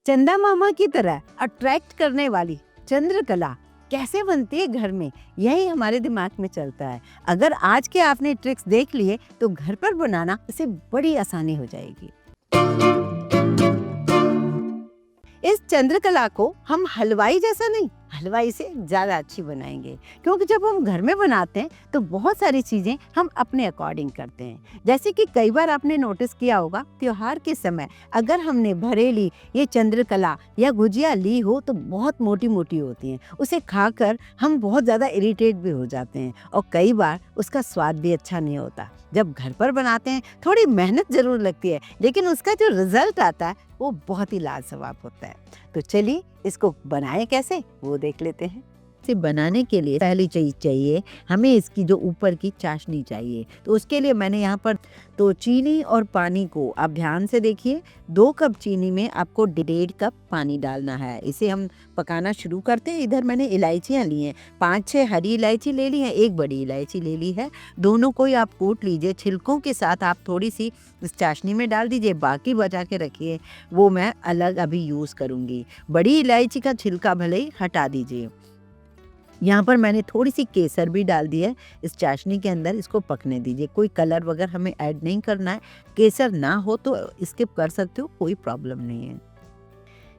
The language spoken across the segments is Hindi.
चंदा मामा की तरह अट्रैक्ट करने वाली चंद्रकला कैसे बनती है घर में, यही हमारे दिमाग में चलता है। अगर आज के आपने ट्रिक्स देख लिए तो घर पर बनाना इसे बड़ी आसानी हो जाएगी। इस चंद्रकला को हम हलवाई जैसा नहीं, हलवाई से ज़्यादा अच्छी बनाएंगे, क्योंकि जब हम घर में बनाते हैं तो बहुत सारी चीज़ें हम अपने अकॉर्डिंग करते हैं। जैसे कि कई बार आपने नोटिस किया होगा, त्योहार के समय अगर हमने भरेली, ये चंद्रकला या गुजिया ली हो तो बहुत मोटी मोटी होती हैं। उसे खाकर हम बहुत ज़्यादा इरिटेट भी हो जाते हैं और कई बार उसका स्वाद भी अच्छा नहीं होता। जब घर पर बनाते हैं थोड़ी मेहनत ज़रूर लगती है, लेकिन उसका जो रिजल्ट आता है वो बहुत ही लाजवाब होता है। तो चलिए इसको बनाएं कैसे वो देख लेते हैं। इसे बनाने के लिए पहली चीज़ चाहिए हमें इसकी जो ऊपर की चाशनी चाहिए। तो उसके लिए मैंने यहाँ पर तो चीनी और पानी को आप ध्यान से देखिए, 2 कप चीनी में आपको 1.5 कप पानी डालना है। इसे हम पकाना शुरू करते हैं। इधर मैंने इलायचियाँ ली हैं, 5-6 हरी इलायची ले ली है, 1 बड़ी इलायची ले ली है। दोनों को ही आप कूट लीजिए, छिलकों के साथ आप थोड़ी सी इस चाशनी में डाल दीजिए, बाकी बचा के रखिए, वो मैं अलग अभी यूज़ करूँगी। बड़ी इलायची का छिलका भले ही हटा दीजिए। यहाँ पर मैंने थोड़ी सी केसर भी डाल दी है इस चाशनी के अंदर, इसको पकने दीजिए। कोई कलर वगैरह हमें ऐड नहीं करना है, केसर ना हो तो स्किप कर सकते हो, कोई प्रॉब्लम नहीं है।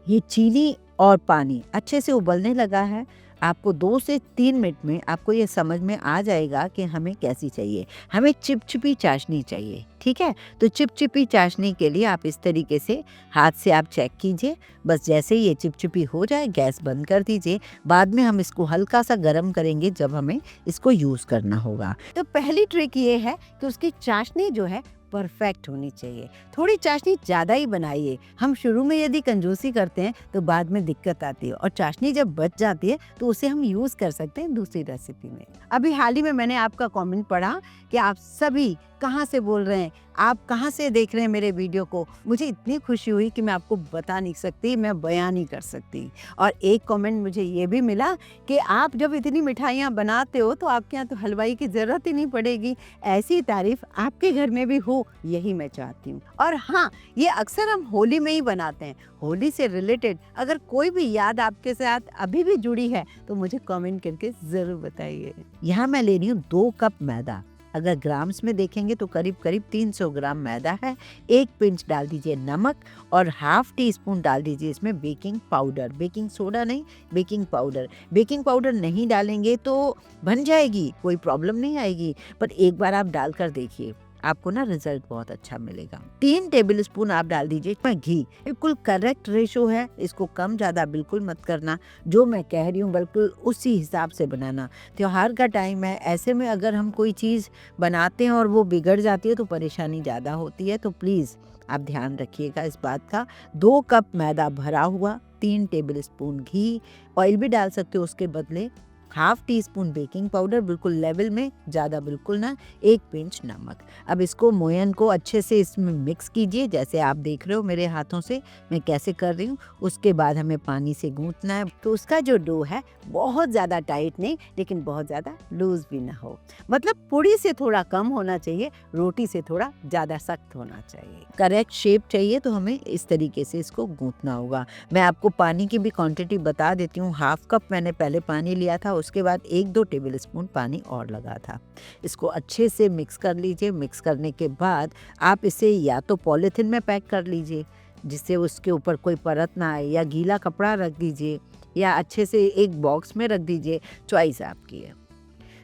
ये चीनी और पानी अच्छे से उबलने लगा है। आपको 2 से 3 मिनट में आपको ये समझ में आ जाएगा कि हमें कैसी चाहिए। हमें चिपचिपी चाशनी चाहिए, ठीक है। तो चिपचिपी चाशनी के लिए आप इस तरीके से हाथ से आप चेक कीजिए। बस जैसे ही ये चिपचिपी हो जाए गैस बंद कर दीजिए। बाद में हम इसको हल्का सा गर्म करेंगे जब हमें इसको यूज़ करना होगा। तो पहली ट्रिक ये है कि उसकी चाशनी जो है परफेक्ट होनी चाहिए। थोड़ी चाशनी ज़्यादा ही बनाइए। हम शुरू में यदि कंजूसी करते हैं तो बाद में दिक्कत आती है, और चाशनी जब बच जाती है तो उसे हम यूज़ कर सकते हैं दूसरी रेसिपी में। अभी हाल ही में मैंने आपका कमेंट पढ़ा कि आप सभी कहाँ से बोल रहे हैं, आप कहाँ से देख रहे हैं मेरे वीडियो को। मुझे इतनी खुशी हुई कि मैं आपको बता नहीं सकती, मैं बयान नहीं कर सकती। और एक कमेंट मुझे ये भी मिला कि आप जब इतनी मिठाइयाँ बनाते हो तो आपके यहाँ तो हलवाई की ज़रूरत ही नहीं पड़ेगी। ऐसी तारीफ आपके घर में भी हो, यही मैं चाहती हूँ। और हाँ, ये अक्सर हम होली में ही बनाते हैं। होली से रिलेटेड अगर कोई भी याद आपके साथ अभी भी जुड़ी है तो मुझे कमेंट करके ज़रूर बताइए। यहाँ मैं ले रही हूँ 2 कप मैदा। अगर ग्राम्स में देखेंगे तो करीब करीब 300 ग्राम मैदा है। 1 पिंच डाल दीजिए नमक और ½ टीस्पून डाल दीजिए इसमें बेकिंग पाउडर। बेकिंग सोडा नहीं, बेकिंग पाउडर। बेकिंग पाउडर नहीं डालेंगे तो बन जाएगी, कोई प्रॉब्लम नहीं आएगी, पर एक बार आप डाल कर देखिए, आपको ना रिजल्ट बहुत अच्छा मिलेगा। 3 टेबलस्पून आप डाल दीजिए घी। बिल्कुल करेक्ट रेशो है, इसको कम ज़्यादा बिल्कुल मत करना। जो मैं कह रही हूँ बिल्कुल उसी हिसाब से बनाना। त्योहार का टाइम है, ऐसे में अगर हम कोई चीज़ बनाते हैं और वो बिगड़ जाती है तो परेशानी ज़्यादा होती है। तो प्लीज़ आप ध्यान रखिएगा इस बात का। 2 कप मैदा भरा हुआ, 3 टेबलस्पून घी, ऑयल भी डाल सकते हो उसके बदले, ½ टीस्पून बेकिंग पाउडर बिल्कुल लेवल में, ज़्यादा बिल्कुल ना, 1 पिंच नमक। अब इसको मोयन को अच्छे से इसमें मिक्स कीजिए, जैसे आप देख रहे हो मेरे हाथों से मैं कैसे कर रही हूँ। उसके बाद हमें पानी से गूंथना है। तो उसका जो डो है बहुत ज़्यादा टाइट नहीं, लेकिन बहुत ज़्यादा लूज भी ना हो, मतलब पूड़ी से थोड़ा कम होना चाहिए, रोटी से थोड़ा ज़्यादा सख्त होना चाहिए। करेक्ट शेप चाहिए तो हमें इस तरीके से इसको गूंथना होगा। मैं आपको पानी की भी क्वांटिटी बता देती हूँ। ½ कप मैंने पहले पानी लिया था, उसके बाद 1-2 टेबलस्पून पानी और लगा था। इसको अच्छे से मिक्स कर लीजिए। मिक्स करने के बाद आप इसे या तो पॉलीथिन में पैक कर लीजिए जिससे उसके ऊपर कोई परत ना आए, या गीला कपड़ा रख दीजिए, या अच्छे से एक बॉक्स में रख दीजिए, चॉइस आपकी है।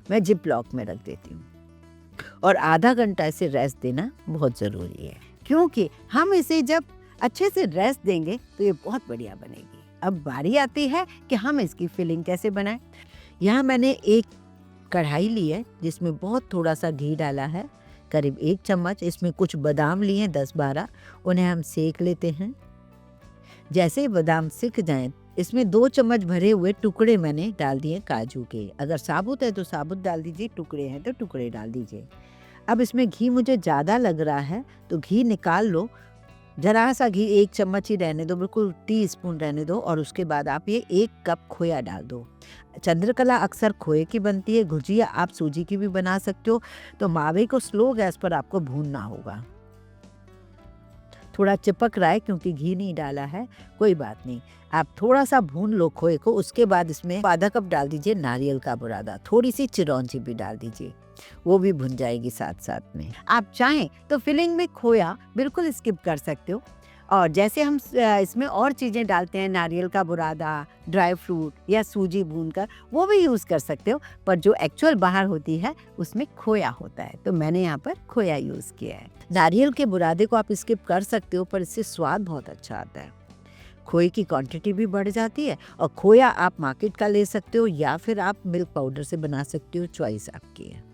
मैं जिप लॉक में रख देती हूँ। और आधा घंटा इसे रेस्ट देना बहुत ज़रूरी है, क्योंकि हम इसे जब अच्छे से रेस्ट देंगे तो ये बहुत बढ़िया बनेगी। अब बारी आती है कि हम इसकी फिलिंग कैसे बनाएं। यहाँ मैंने एक कढ़ाई ली है जिसमें बहुत थोड़ा सा घी डाला है, करीब 1 चम्मच। इसमें कुछ बादाम लिए 10-12, उन्हें हम सेक लेते हैं। जैसे ही बादाम सिक जाएं, इसमें 2 चम्मच भरे हुए टुकड़े मैंने डाल दिए काजू के। अगर साबुत है तो साबुत डाल दीजिए, टुकड़े हैं तो टुकड़े डाल दीजिए। अब इसमें घी मुझे ज़्यादा लग रहा है तो घी निकाल लो, जरा सा घी 1 चम्मच ही रहने दो, बिल्कुल टीस्पून रहने दो। और उसके बाद आप ये 1 कप खोया डाल दो। चंद्रकला अक्सर खोए की बनती है, गुजिया आप सूजी की भी बना सकते हो। तो मावे को स्लो गैस पर आपको भूनना होगा। थोड़ा चिपक रहा है क्योंकि घी नहीं डाला है, कोई बात नहीं। आप थोड़ा सा भून लो खोए को, उसके बाद इसमें आधा कप डाल दीजिए नारियल का बुरादा, थोड़ी सी चिरौंजी भी डाल दीजिए, वो भी भुन जाएगी साथ साथ में। आप चाहें तो फिलिंग में खोया बिल्कुल स्किप कर सकते हो, और जैसे हम इसमें और चीज़ें डालते हैं, नारियल का बुरादा, ड्राई फ्रूट या सूजी भूनकर, वो भी यूज़ कर सकते हो। पर जो एक्चुअल बाहर होती है उसमें खोया होता है, तो मैंने यहाँ पर खोया यूज़ किया है। नारियल के बुरादे को आप स्किप कर सकते हो, पर इससे स्वाद बहुत अच्छा आता है। खोए की क्वांटिटी भी बढ़ जाती है, और खोया आप मार्केट का ले सकते हो या फिर आप मिल्क पाउडर से बना सकते हो, चॉइस आपकी है।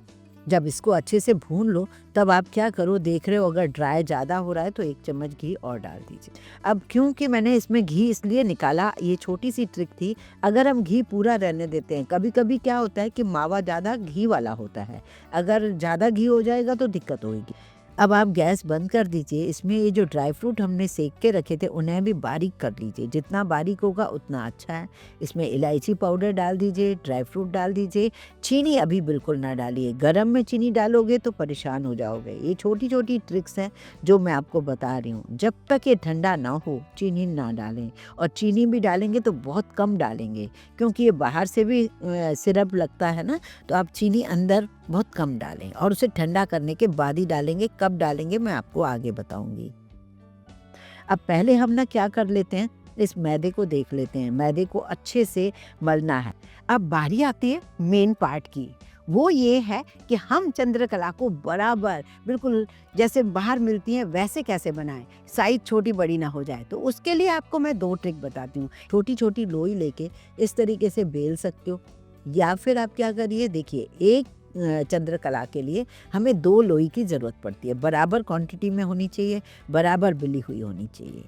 जब इसको अच्छे से भून लो तब आप क्या करो, देख रहे हो अगर ड्राई ज़्यादा हो रहा है तो 1 चम्मच घी और डाल दीजिए। अब क्योंकि मैंने इसमें घी इसलिए निकाला, ये छोटी सी ट्रिक थी। अगर हम घी पूरा रहने देते हैं, कभी कभी क्या होता है कि मावा ज़्यादा घी वाला होता है, अगर ज़्यादा घी हो जाएगा तो दिक्कत होगी। अब आप गैस बंद कर दीजिए। इसमें ये जो ड्राई फ्रूट हमने सेक के रखे थे उन्हें भी बारीक कर लीजिए, जितना बारीक होगा उतना अच्छा है। इसमें इलायची पाउडर डाल दीजिए, ड्राई फ्रूट डाल दीजिए, चीनी अभी बिल्कुल ना डालिए, गरम में चीनी डालोगे तो परेशान हो जाओगे। ये छोटी छोटी ट्रिक्स हैं जो मैं आपको बता रही हूँ। जब तक ये ठंडा ना हो चीनी ना डालें, और चीनी भी डालेंगे तो बहुत कम डालेंगे, क्योंकि ये बाहर से भी सिरप लगता है ना, तो आप चीनी अंदर बहुत कम डालें, और उसे ठंडा करने के बाद ही डालेंगे। कब डालेंगे मैं आपको आगे बताऊंगी। अब पहले हम ना क्या कर लेते हैं, इस मैदे को देख लेते हैं। मैदे को अच्छे से मलना है। अब बारी आती है मेन पार्ट की, वो ये है कि हम चंद्रकला को बराबर बिल्कुल जैसे बाहर मिलती हैं वैसे कैसे बनाएं, साइज छोटी बड़ी ना हो जाए। तो उसके लिए आपको मैं 2 ट्रिक बताती हूँ। छोटी छोटी लोई लेके इस तरीके से बेल सकते हो, या फिर आप क्या करिए, देखिए एक चंद्रकला के लिए हमें 2 लोई की ज़रूरत पड़ती है। बराबर क्वांटिटी में होनी चाहिए, बराबर बिली हुई होनी चाहिए।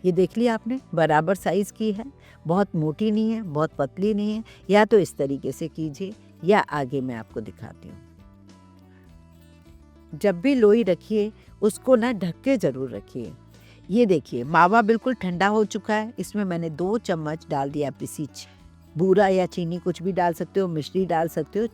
ये देख लिया आपने, बराबर साइज़ की है, बहुत मोटी नहीं है, बहुत पतली नहीं है। या तो इस तरीके से कीजिए, या आगे मैं आपको दिखाती हूँ। जब भी लोई रखिए उसको ना ढक के ज़रूर रखिए। ये देखिए मावा बिल्कुल ठंडा हो चुका है। इसमें मैंने 2 चम्मच डाल दिया पिसी बूरा या चीनी, कुछ भी डाल सकते हो, मिश्री डाल सकते हो।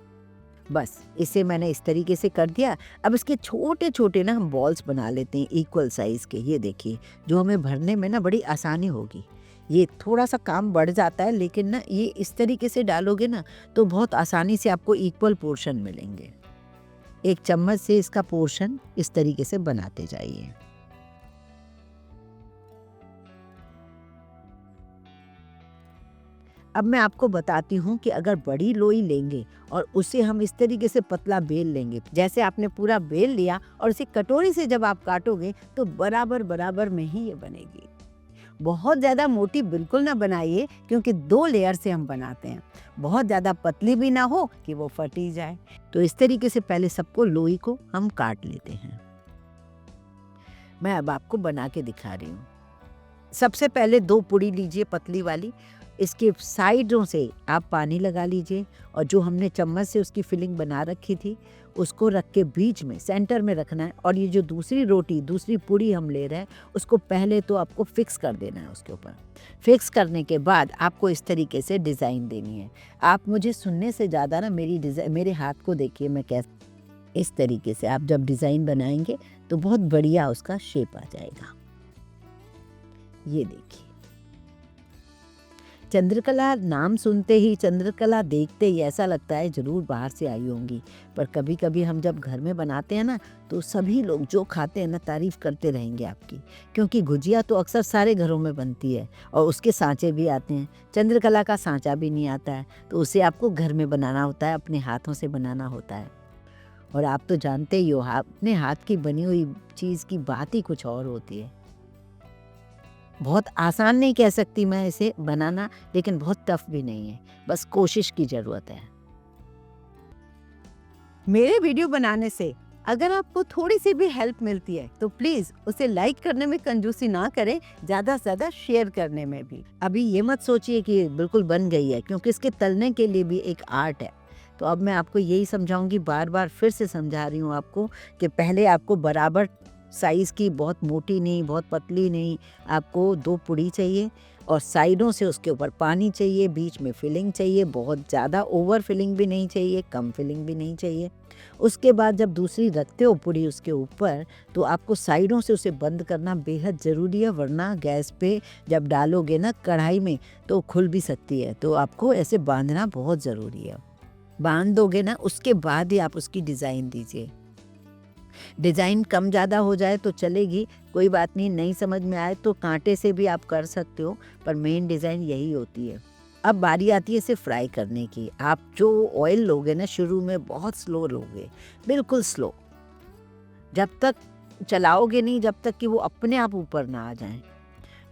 बस इसे मैंने इस तरीके से कर दिया। अब इसके छोटे छोटे ना हम बॉल्स बना लेते हैं इक्वल साइज़ के। ये देखिए, जो हमें भरने में ना बड़ी आसानी होगी। ये थोड़ा सा काम बढ़ जाता है, लेकिन ना ये इस तरीके से डालोगे ना तो बहुत आसानी से आपको इक्वल पोर्शन मिलेंगे। 1 चम्मच से इसका पोर्शन इस तरीके से बनाते जाइए। अब मैं आपको बताती हूँ कि अगर बड़ी लोई लेंगे और उसे हम इस तरीके से पतला बेल लेंगे, जैसे आपने पूरा बेल लिया, और उसे कटोरी से जब आप काटोगे तो बराबर बराबर में ही ये बनेगी। बहुत ज़्यादा मोटी बिल्कुल ना बनाइए, क्योंकि 2 लेयर से हम बनाते हैं। बहुत ज़्यादा पतली भी ना हो कि वो फट ही जाए। तो इस तरीके से पहले सबको लोई को हम काट लेते हैं। मैं अब आपको बना के दिखा रही हूँ। सबसे पहले 2 पूड़ी लीजिए पतली वाली, इसके साइडों से आप पानी लगा लीजिए, और जो हमने चम्मच से उसकी फिलिंग बना रखी थी उसको रख के बीच में सेंटर में रखना है। और ये जो दूसरी रोटी, दूसरी पूड़ी हम ले रहे हैं, उसको पहले तो आपको फिक्स कर देना है उसके ऊपर। फिक्स करने के बाद आपको इस तरीके से डिज़ाइन देनी है। आप मुझे सुनने से ज़्यादा ना मेरे हाथ को देखिए, मैं कैसे इस तरीके से आप जब डिज़ाइन बनाएंगे तो बहुत बढ़िया उसका शेप आ जाएगा। ये देखिए, चंद्रकला नाम सुनते ही, चंद्रकला देखते ही ऐसा लगता है ज़रूर बाहर से आई होंगी, पर कभी कभी हम जब घर में बनाते हैं ना तो सभी लोग जो खाते हैं ना तारीफ़ करते रहेंगे आपकी, क्योंकि गुजिया तो अक्सर सारे घरों में बनती है और उसके सांचे भी आते हैं। चंद्रकला का सांचा भी नहीं आता है, तो उसे आपको घर में बनाना होता है, अपने हाथों से बनाना होता है। और आप तो जानते ही हो, अपने हाथ की बनी हुई चीज़ की बात ही कुछ और होती है। बहुत आसान नहीं कह सकती मैं इसे बनाना, लेकिन बहुत टफ भी नहीं है, बस कोशिश की ज़रूरत है। मेरे वीडियो बनाने से अगर आपको थोड़ी सी भी हेल्प मिलती है तो प्लीज़ उसे लाइक करने में कंजूसी ना करें, ज़्यादा से ज़्यादा शेयर करने में भी। अभी ये मत सोचिए कि बिल्कुल बन गई है, क्योंकि इसके तलने के लिए भी एक आर्ट है। तो अब मैं आपको यही समझाऊंगी, बार बार फिर से समझा रही हूँ आपको, कि पहले आपको बराबर साइज़ की, बहुत मोटी नहीं, बहुत पतली नहीं, आपको 2 पूड़ी चाहिए। और साइडों से उसके ऊपर पानी चाहिए, बीच में फिलिंग चाहिए, बहुत ज़्यादा ओवर फिलिंग भी नहीं चाहिए, कम फिलिंग भी नहीं चाहिए। उसके बाद जब दूसरी रखते हो पूड़ी उसके ऊपर, तो आपको साइडों से उसे बंद करना बेहद ज़रूरी है, वरना गैस पे जब डालोगे ना कढ़ाई में तो खुल भी सकती है। तो आपको ऐसे बांधना बहुत ज़रूरी है। बांध दोगे ना, उसके बाद ही आप उसकी डिज़ाइन दीजिए। डिज़ाइन कम ज़्यादा हो जाए तो चलेगी, कोई बात नहीं, नहीं समझ में आए तो कांटे से भी आप कर सकते हो, पर मेन डिज़ाइन यही होती है। अब बारी आती है इसे फ्राई करने की। आप जो ऑयल लोगे ना शुरू में बहुत स्लो लोगे, बिल्कुल स्लो। जब तक चलाओगे नहीं, जब तक कि वो अपने आप ऊपर ना आ जाएं।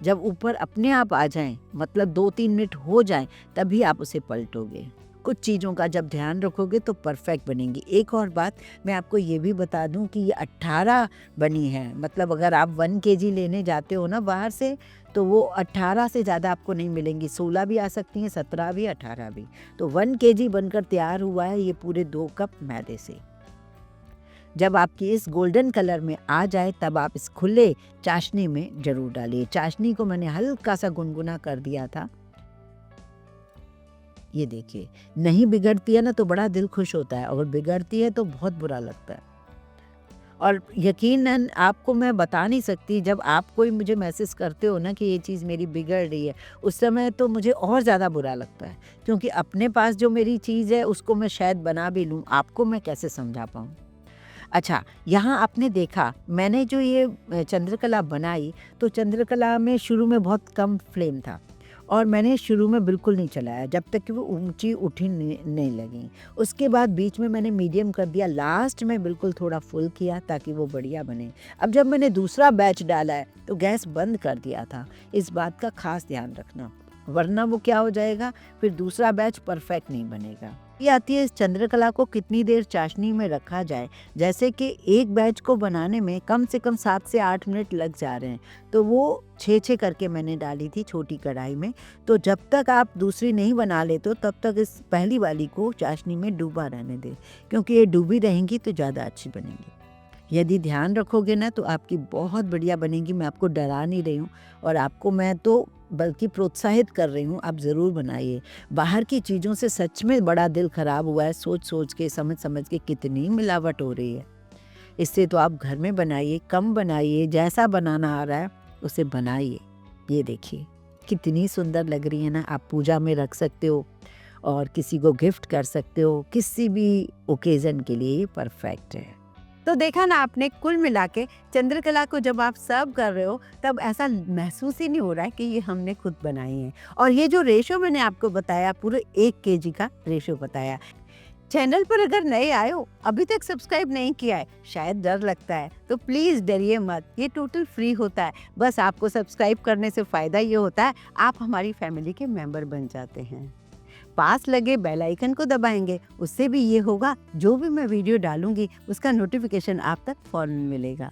जब ऊपर अपने आप आ जाएं, मतलब 2-3 मिनट हो जाएं, तभी आप उसे पलटोगे। कुछ चीज़ों का जब ध्यान रखोगे तो परफेक्ट बनेंगी। एक और बात मैं आपको ये भी बता दूं कि ये 18 बनी है, मतलब अगर आप 1 केजी लेने जाते हो ना बाहर से, तो वो 18 से ज़्यादा आपको नहीं मिलेंगी। 16 भी आ सकती हैं, 17 भी, 18 भी। तो 1 केजी बनकर तैयार हुआ है ये पूरे 2 कप मैदे से। जब आपकी इस गोल्डन कलर में आ जाए तब आप इस खुले चाशनी में ज़रूर डालिए। चाशनी को मैंने हल्का सा गुनगुना कर दिया था। ये देखिए, नहीं बिगड़ती है ना तो बड़ा दिल खुश होता है, और बिगड़ती है तो बहुत बुरा लगता है। और यकीनन आपको मैं बता नहीं सकती, जब आप कोई मुझे मैसेज करते हो ना कि ये चीज़ मेरी बिगड़ रही है, उस समय तो मुझे और ज़्यादा बुरा लगता है, क्योंकि अपने पास जो मेरी चीज़ है उसको मैं शायद बना भी लूँ, आपको मैं कैसे समझा पाऊँ। अच्छा, यहाँ आपने देखा मैंने जो ये चंद्रकला बनाई, तो चंद्रकला में शुरू में बहुत कम फ्लेम था, और मैंने शुरू में बिल्कुल नहीं चलाया जब तक कि वो ऊंची उठी नहीं लगी। उसके बाद बीच में मैंने मीडियम कर दिया, लास्ट में बिल्कुल थोड़ा फुल किया ताकि वो बढ़िया बने। अब जब मैंने दूसरा बैच डाला है तो गैस बंद कर दिया था। इस बात का खास ध्यान रखना, वरना वो क्या हो जाएगा, फिर दूसरा बैच परफेक्ट नहीं बनेगा। ये आती है इस चंद्रकला को कितनी देर चाशनी में रखा जाए। जैसे कि एक बैच को बनाने में कम से कम 7 से 8 मिनट लग जा रहे हैं, तो वो 6-6 करके मैंने डाली थी छोटी कढ़ाई में। तो जब तक आप दूसरी नहीं बना लेते हो तब तक इस पहली वाली को चाशनी में डूबा रहने दें, क्योंकि ये डूबी रहेंगी तो ज़्यादा अच्छी बनेगी। यदि ध्यान रखोगे ना तो आपकी बहुत बढ़िया बनेगी। मैं आपको डरा नहीं रही हूँ, और आपको मैं तो बल्कि प्रोत्साहित कर रही हूँ, आप ज़रूर बनाइए। बाहर की चीज़ों से सच में बड़ा दिल ख़राब हुआ है, सोच सोच के, समझ समझ के कितनी मिलावट हो रही है। इससे तो आप घर में बनाइए, कम बनाइए, जैसा बनाना आ रहा है उसे बनाइए। ये देखिए कितनी सुंदर लग रही है ना। आप पूजा में रख सकते हो और किसी को गिफ्ट कर सकते हो, किसी भी ओकेज़न के लिए ये परफेक्ट है। तो देखा ना आपने, कुल मिला के चंद्रकला को जब आप सर्व कर रहे हो तब ऐसा महसूस ही नहीं हो रहा है कि ये हमने खुद बनाई है। और ये जो रेशो मैंने आपको बताया, पूरे 1 केजी का रेशो बताया। चैनल पर अगर नए आए हो, अभी तक सब्सक्राइब नहीं किया है, शायद डर लगता है, तो प्लीज़ डरिए मत, ये टोटल फ्री होता है। बस आपको सब्सक्राइब करने से फ़ायदा ये होता है, आप हमारी फैमिली के मेंबर बन जाते हैं। पास लगे बेल आइकन को दबाएंगे, उससे भी ये होगा जो भी मैं वीडियो डालूंगी उसका नोटिफिकेशन आप तक फौरन मिलेगा।